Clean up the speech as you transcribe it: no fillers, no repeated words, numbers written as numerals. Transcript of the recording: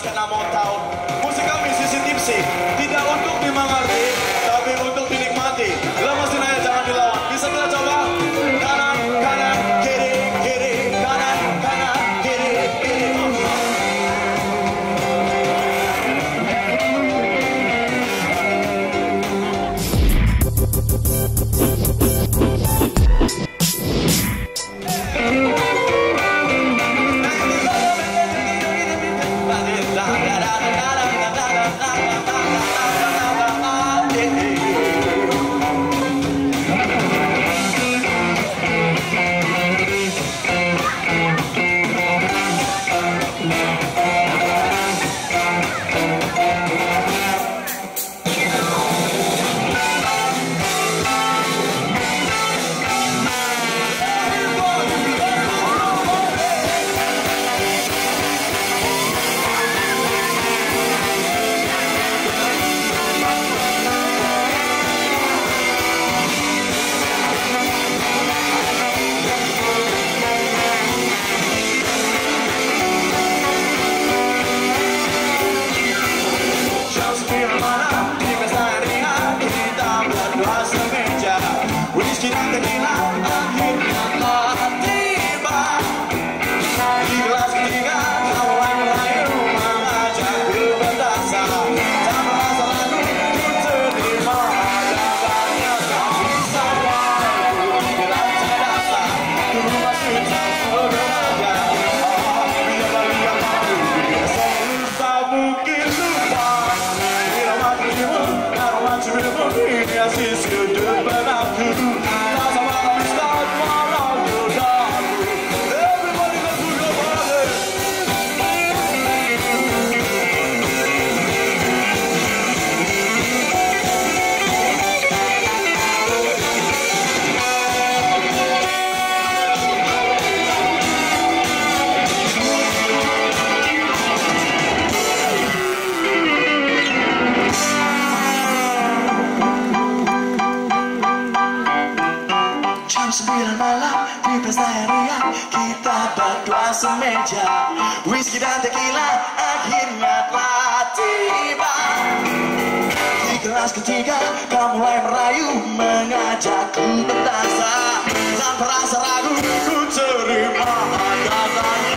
karena mau tahu musik kami sisi tipsi tidak untuk dimengerti tapi untuk dinikmati. Lemesin aja jangan dilawan. Bisa kita coba kanan kanan kiri kiri kanan kanan kiri kiri. Jam 9 malam di pesta harian kita berdua semeja, whisky dan tequila akhirnya telah tiba. Di kelas ketiga kau mulai merayu mengajakku berdansa, tanpa rasa ragu ku terima kata-katanya.